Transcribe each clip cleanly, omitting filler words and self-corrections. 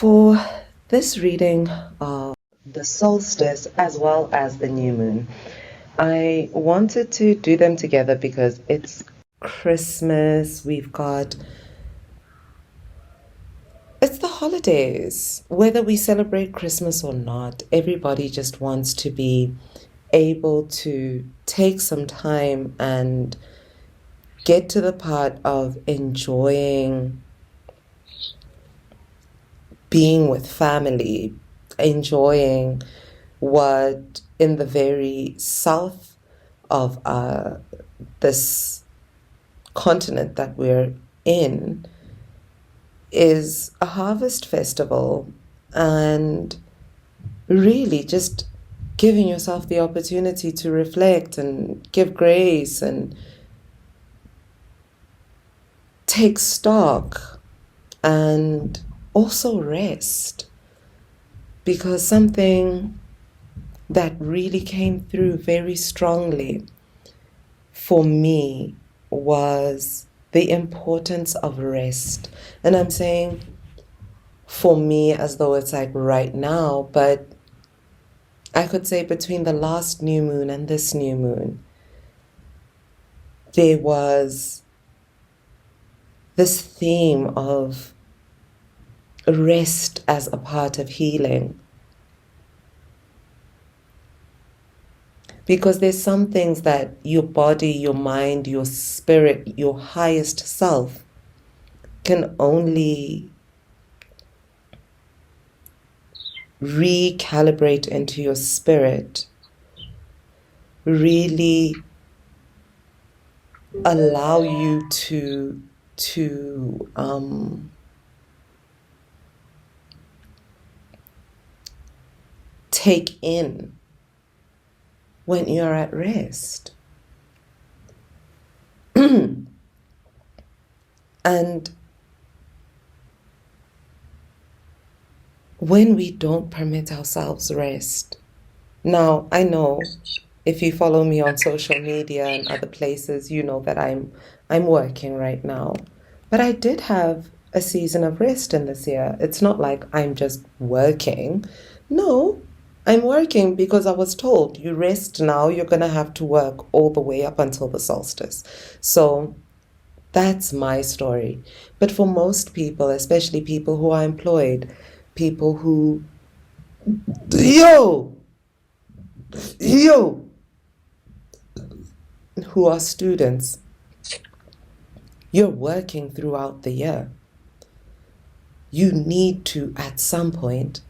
For this reading of the solstice as well as the new moon, I wanted to do them together because it's Christmas, it's the holidays. Whether we celebrate Christmas or not, everybody just wants to be able to take some time and get to the part of enjoying being with family, enjoying what in the very south of this continent that we're in is a harvest festival, and really just giving yourself the opportunity to reflect and give grace and take stock and also rest, because something that really came through very strongly for me was the importance of rest. And I'm saying for me as though it's like right now, but I could say between the last new moon and this new moon, there was this theme of rest as a part of healing. Because there's some things that your body, your mind, your spirit, your highest self can only recalibrate into your spirit, really allow you to take in when you're at rest. And when we don't permit ourselves rest, now I know if you follow me on social media and other places, you know that I'm working right now. But I did have a season of rest in this year. It's not like I'm just working. No, I'm working because I was told, you rest now, you're going to have to work all the way up until the solstice. So that's my story. But for most people, especially people who are employed, people who, who are students, you're working throughout the year. You need to, at some point,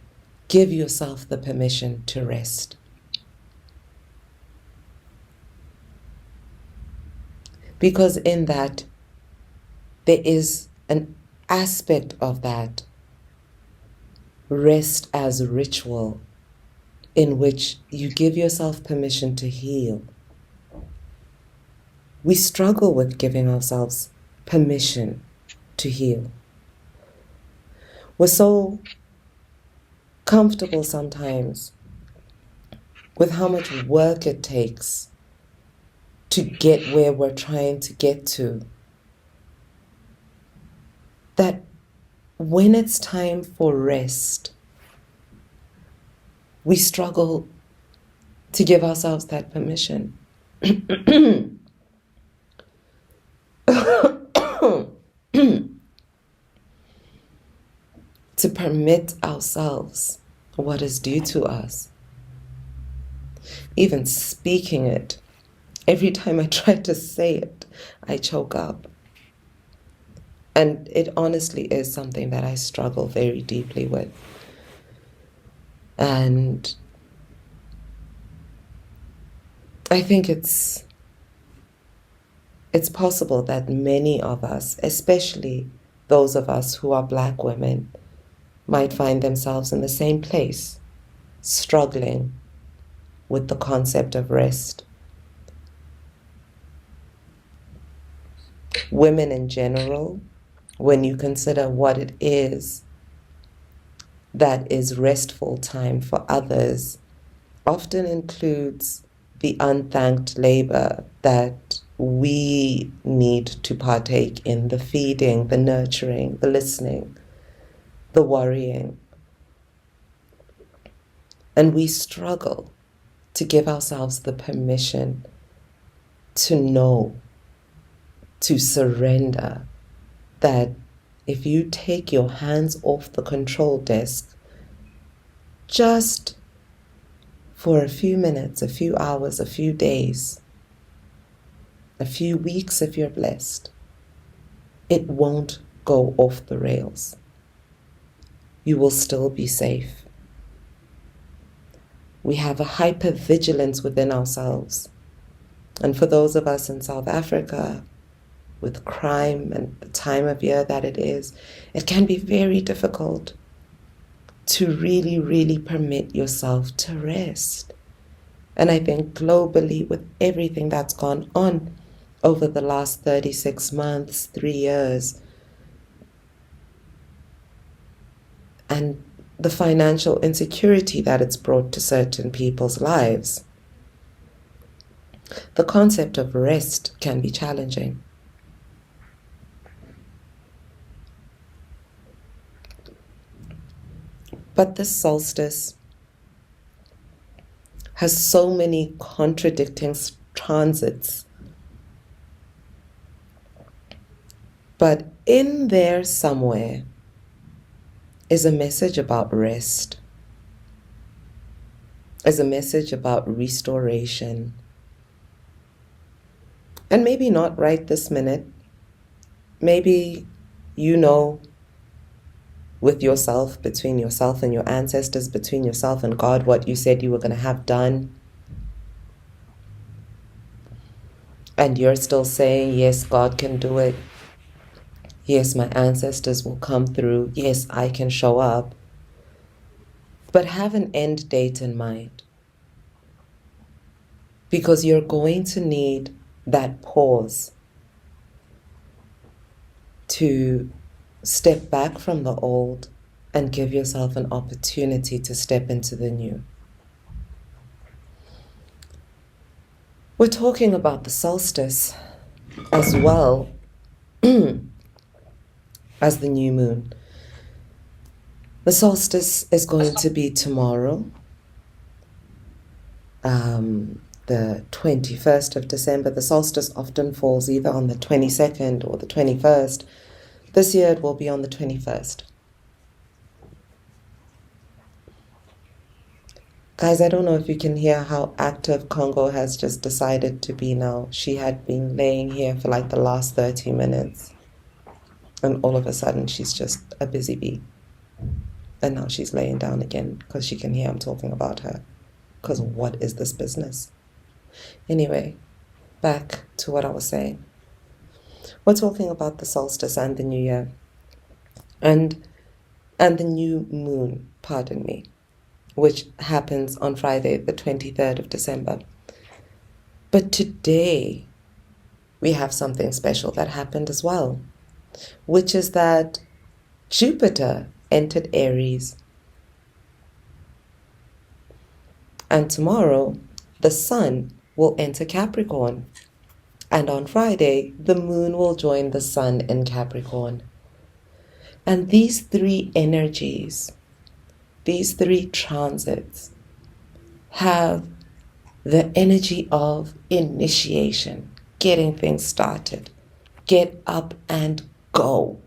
give yourself the permission to rest. Because in that, there is an aspect of that rest as ritual in which you give yourself permission to heal. We struggle with giving ourselves permission to heal. We're so comfortable sometimes with how much work it takes to get where we're trying to get to, that when it's time for rest, we struggle to give ourselves that permission. To permit ourselves what is due to us. Even speaking it, every time I try to say it, I choke up. And it honestly is something that I struggle very deeply with. And I think it's possible that many of us, especially those of us who are Black women, might find themselves in the same place, struggling with the concept of rest. Women in general, when you consider what it is that is restful time for others, often includes the unthanked labor that we need to partake in, the feeding, the nurturing, the listening, the worrying. And we struggle to give ourselves the permission to know, to surrender, that if you take your hands off the control desk just for a few minutes, a few hours, a few days, a few weeks if you're blessed, it won't go off the rails. You will still be safe. We have a hypervigilance within ourselves. And for those of us in South Africa, with crime and the time of year that it is, it can be very difficult to really, really permit yourself to rest. And I think globally, with everything that's gone on over the last 36 months, 3 years, and the financial insecurity that it's brought to certain people's lives, the concept of rest can be challenging. But this solstice has so many contradicting transits. But in there somewhere is a message about rest, is a message about restoration. And maybe not right this minute. Maybe you know with yourself, between yourself and your ancestors, between yourself and God, what you said you were going to have done. And you're still saying, yes, God can do it. Yes, my ancestors will come through. Yes, I can show up. But have an end date in mind. Because you're going to need that pause to step back from the old and give yourself an opportunity to step into the new. We're talking about the solstice as well as the new moon. The solstice is going to be tomorrow, the 21st of December. The solstice often falls either on the 22nd or the 21st. This year it will be on the 21st. Guys, I don't know if you can hear how active Congo has just decided to be now. She had been laying here for like the last 30 minutes. And all of a sudden she's just a busy bee. And now she's laying down again because she can hear I'm talking about her. Because what is this business? Anyway, back to what I was saying. We're talking about the solstice and the new year. And the new moon, pardon me, which happens on Friday, the 23rd of December. But today, we have something special that happened as well, which is that Jupiter entered Aries. And tomorrow, the sun will enter Capricorn. And on Friday, the moon will join the sun in Capricorn. And these three energies, these three transits, have the energy of initiation, getting things started, get up and go.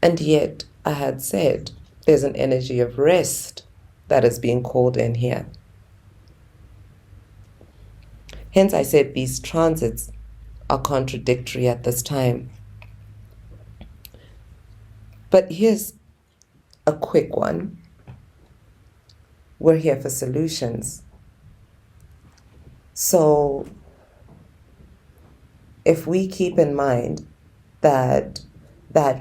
And yet, I had said, there's an energy of rest that is being called in here. Hence, I said these transits are contradictory at this time. But here's a quick one. We're here for solutions. So, if we keep in mind that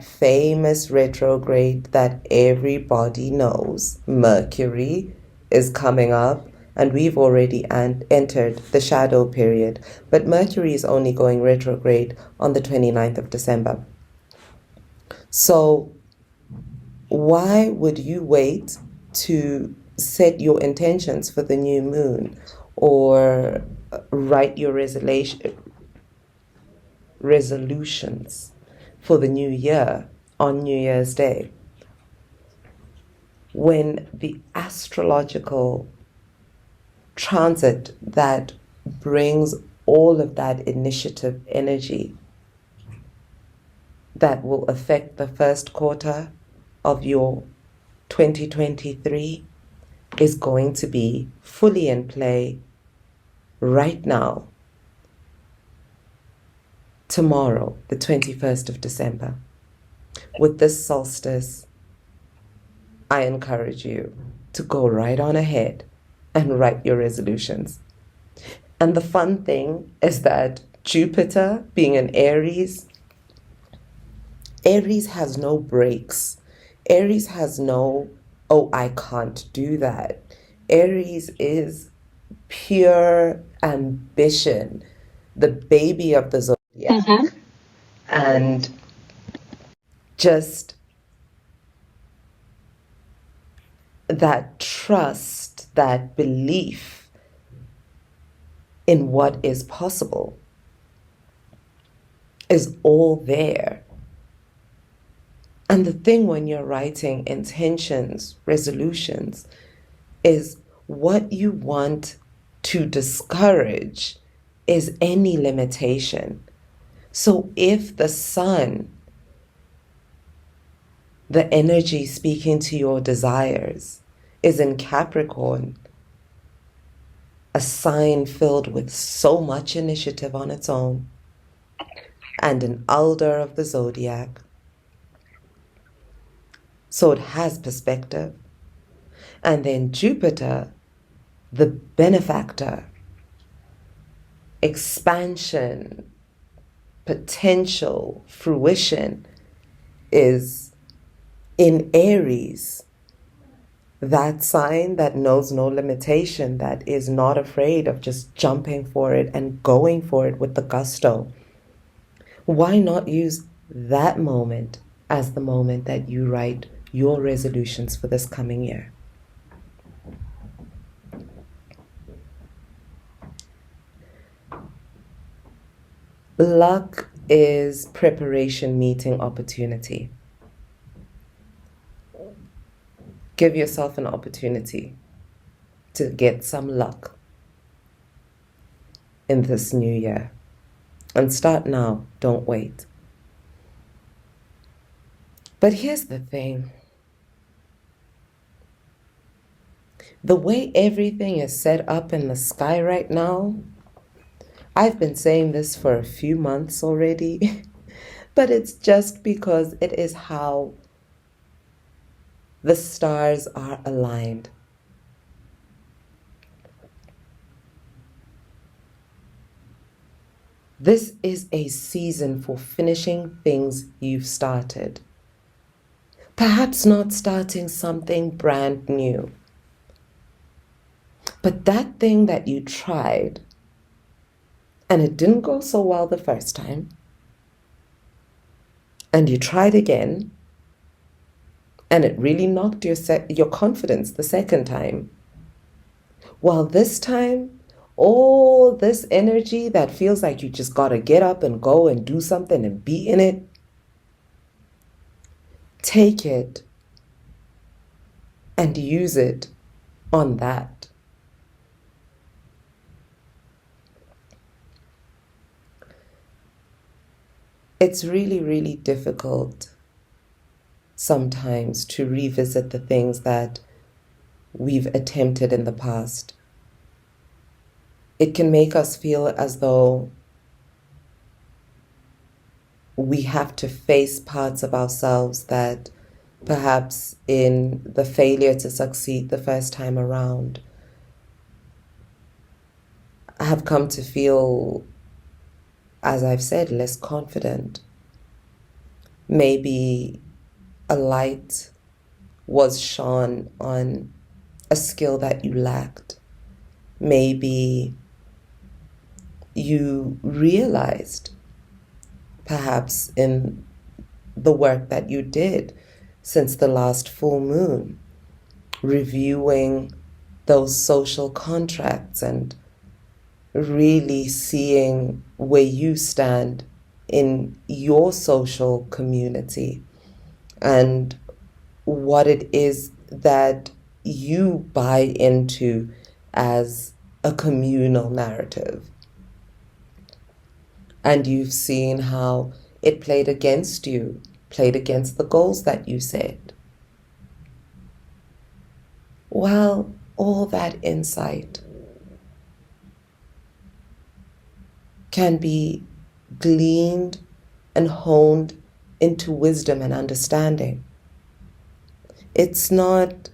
famous retrograde that everybody knows, Mercury, is coming up, and we've already entered the shadow period. But Mercury is only going retrograde on the 29th of December. So why would you wait to set your intentions for the new moon or write your resolutions for the new year on New Year's Day, when the astrological transit that brings all of that initiative energy that will affect the first quarter of your 2023 is going to be fully in play right now, tomorrow, the 21st of December. With this solstice, I encourage you to go right on ahead and write your resolutions. And the fun thing is that Jupiter, being in Aries has no breaks. Aries has no, oh, I can't do that. Aries is pure ambition, the baby of the zodiac. And just that trust, that belief in what is possible is all there. And the thing when you're writing intentions, resolutions, is what you want to discourage is any limitation. So if the sun, the energy speaking to your desires, is in Capricorn, a sign filled with so much initiative on its own, and an elder of the zodiac, so it has perspective. And then Jupiter, the benefactor, expansion, potential, fruition, is in Aries, that sign that knows no limitation, that is not afraid of just jumping for it and going for it with the gusto. Why not use that moment as the moment that you write your resolutions for this coming year? Luck is preparation meeting opportunity. Give yourself an opportunity to get some luck in this new year. And start now, don't wait. But here's the thing. The way everything is set up in the sky right now, I've been saying this for a few months already, but it's just because it is how the stars are aligned. This is a season for finishing things you've started. Perhaps not starting something brand new, but that thing that you tried and it didn't go so well the first time, and you tried again, and it really knocked your confidence the second time. Well, this time, all this energy that feels like you just gotta get up and go and do something and be in it, take it and use it on that. It's really, really difficult sometimes to revisit the things that we've attempted in the past. It can make us feel as though we have to face parts of ourselves that perhaps in the failure to succeed the first time around have come to feel, as I've said, less confident. Maybe a light was shone on a skill that you lacked. Maybe you realized, perhaps in the work that you did since the last full moon, reviewing those social contracts and really seeing where you stand in your social community and what it is that you buy into as a communal narrative. And you've seen how it played against you, played against the goals that you set. Well, all that insight can be gleaned and honed into wisdom and understanding. It's not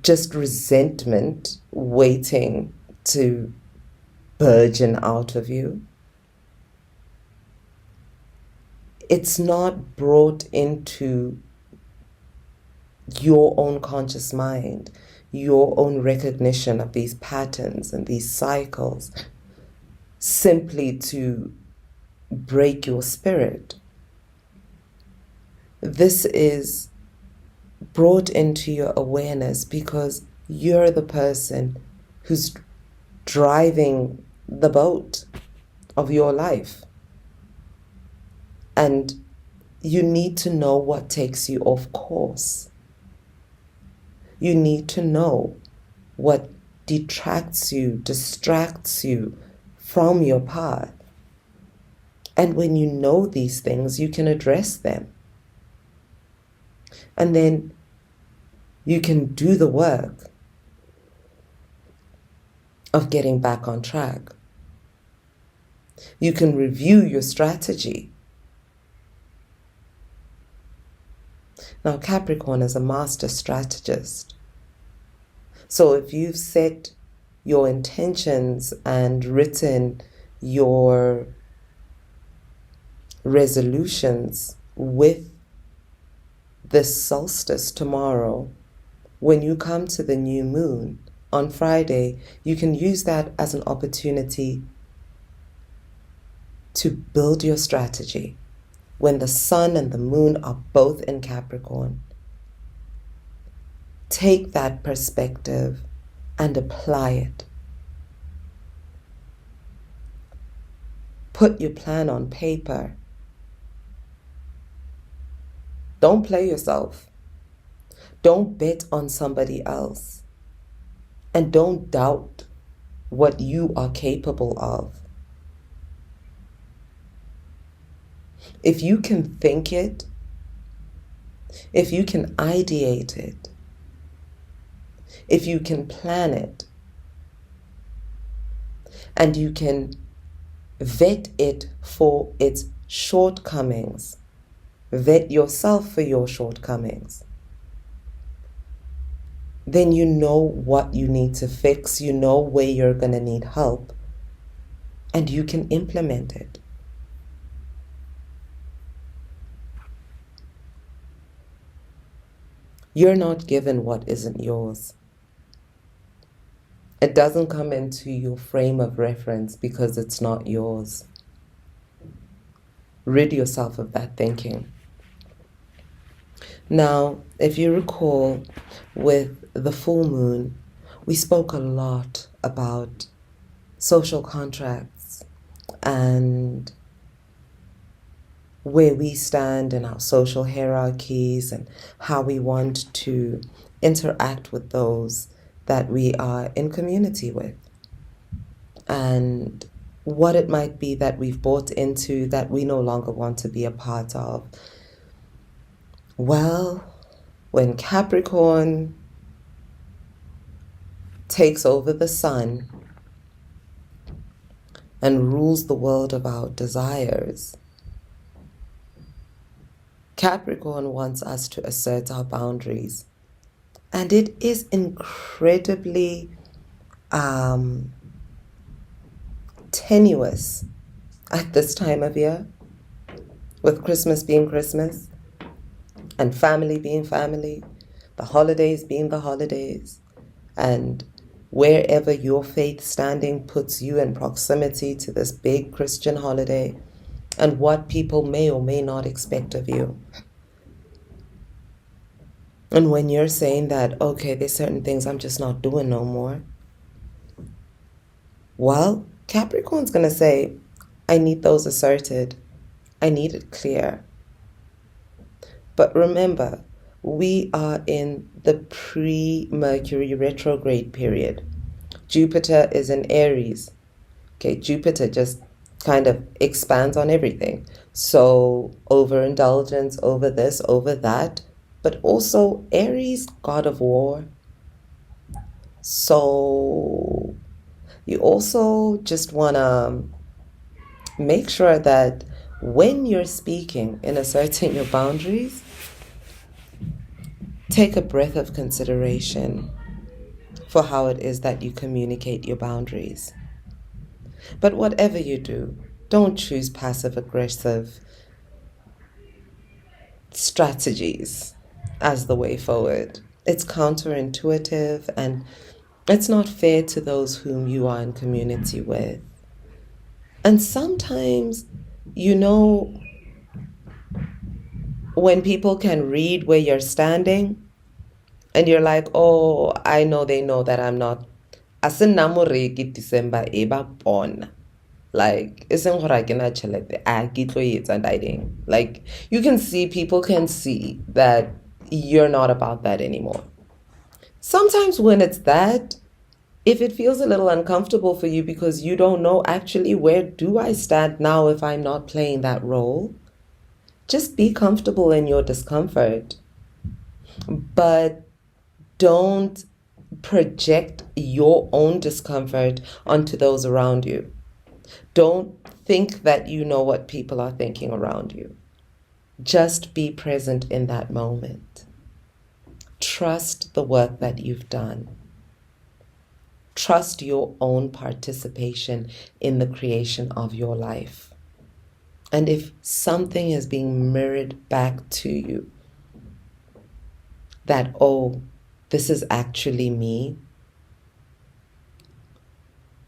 just resentment waiting to burgeon out of you. It's not brought into your own conscious mind, your own recognition of these patterns and these cycles simply to break your spirit. This is brought into your awareness because you're the person who's driving the boat of your life. And you need to know what takes you off course. You need to know what detracts you, distracts you from your path. And when you know these things, you can address them. And then you can do the work of getting back on track. You can review your strategy. Now, Capricorn is a master strategist. So if you've set your intentions and written your resolutions with this solstice tomorrow, when you come to the new moon on Friday, you can use that as an opportunity to build your strategy. When the sun and the moon are both in Capricorn, take that perspective and apply it. Put your plan on paper. Don't play yourself. Don't bet on somebody else. And don't doubt what you are capable of. If you can think it, if you can ideate it, if you can plan it, and you can vet it for its shortcomings, vet yourself for your shortcomings, then you know what you need to fix, you know where you're going to need help, and you can implement it. You're not given what isn't yours. It doesn't come into your frame of reference because it's not yours. Rid yourself of that thinking. Now, if you recall, with the full moon, we spoke a lot about social contracts and where we stand in our social hierarchies and how we want to interact with those that we are in community with, and what it might be that we've bought into that we no longer want to be a part of. Well, when Capricorn takes over the sun and rules the world of our desires, Capricorn wants us to assert our boundaries. And it is incredibly tenuous at this time of year, with Christmas being Christmas and family being family, the holidays being the holidays, and wherever your faith standing puts you in proximity to this big Christian holiday and what people may or may not expect of you. And when you're saying that, okay, there's certain things I'm just not doing no more, well, Capricorn's going to say, I need those asserted. I need it clear. But remember, we are in the pre-Mercury retrograde period. Jupiter is in Aries. Okay, Jupiter just kind of expands on everything. So overindulgence over this, over that, but also Aries, god of war. So you also just want to make sure that when you're speaking and asserting your boundaries, take a breath of consideration for how it is that you communicate your boundaries. But whatever you do, don't choose passive aggressive strategies as the way forward. It's counterintuitive and it's not fair to those whom you are in community with. And sometimes, when people can read where you're standing and you're like, oh, I know they know that I'm not. Asenamoreki December eba born. Like, isn't what I can actually like, you can see, people can see that you're not about that anymore. Sometimes when it's that, if it feels a little uncomfortable for you because you don't know actually where do I stand now if I'm not playing that role, just be comfortable in your discomfort. But don't project your own discomfort onto those around you. Don't think that you know what people are thinking around you. Just be present in that moment. Trust the work that you've done. Trust your own participation in the creation of your life. And if something is being mirrored back to you, that, oh, this is actually me,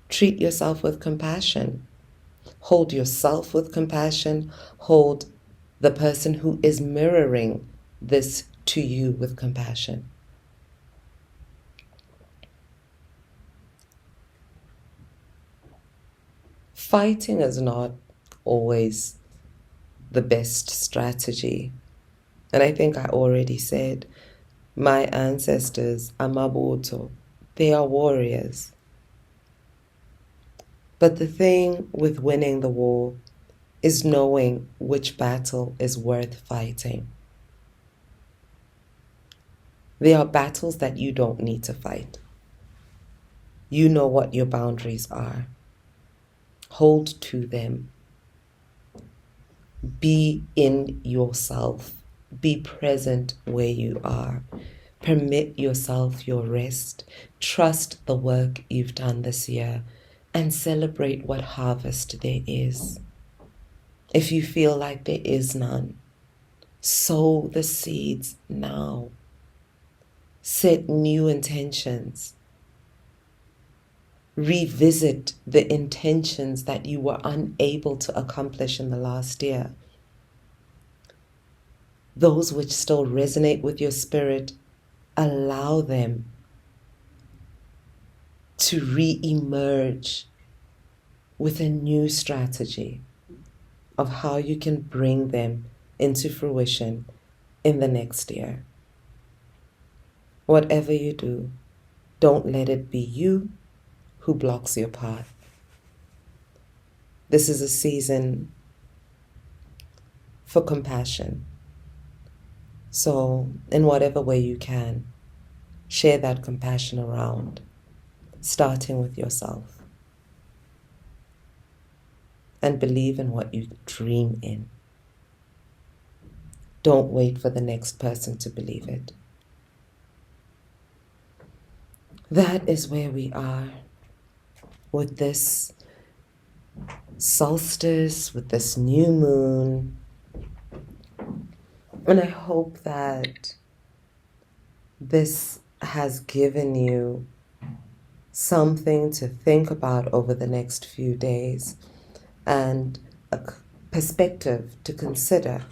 treat yourself with compassion. Hold yourself with compassion. Hold the person who is mirroring this to you with compassion. Fighting is not always the best strategy. And I think I already said, my ancestors, Amabuto, they are warriors. But the thing with winning the war is knowing which battle is worth fighting. There are battles that you don't need to fight. You know what your boundaries are. Hold to them. Be in yourself. Be present where you are. Permit yourself your rest. Trust the work you've done this year and celebrate what harvest there is. If you feel like there is none, sow the seeds now. Set new intentions. Revisit the intentions that you were unable to accomplish in the last year. Those which still resonate with your spirit, allow them to re-emerge with a new strategy of how you can bring them into fruition in the next year. Whatever you do, don't let it be you who blocks your path. This is a season for compassion. So, in whatever way you can, share that compassion around, starting with yourself. And believe in what you dream in. Don't wait for the next person to believe it. That is where we are with this solstice, with this new moon. And I hope that this has given you something to think about over the next few days and a perspective to consider.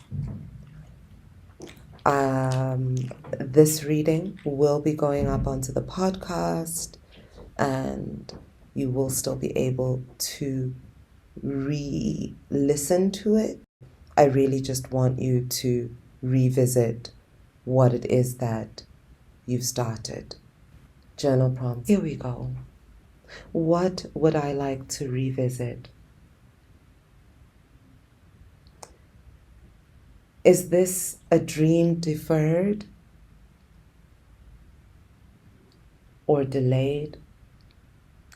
This reading will be going up onto the podcast, and you will still be able to re-listen to it. I really just want you to revisit what it is that you've started. Journal prompts. Here we go. What would I like to revisit? Is this a dream deferred or delayed?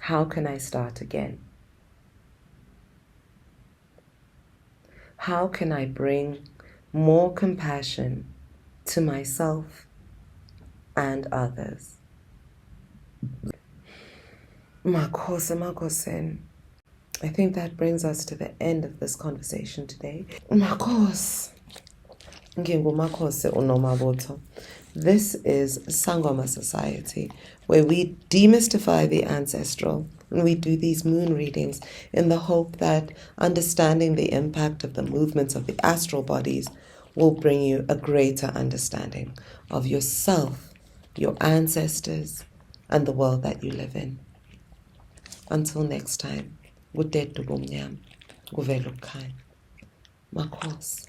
How can I start again? How can I bring more compassion to myself and others? Makose. I think that brings us to the end of this conversation today. Makose. Ngingumakose uNomaboto. This is Sangoma Society, where we demystify the ancestral and we do these moon readings in the hope that understanding the impact of the movements of the astral bodies will bring you a greater understanding of yourself, your ancestors, and the world that you live in. Until next time, Makos.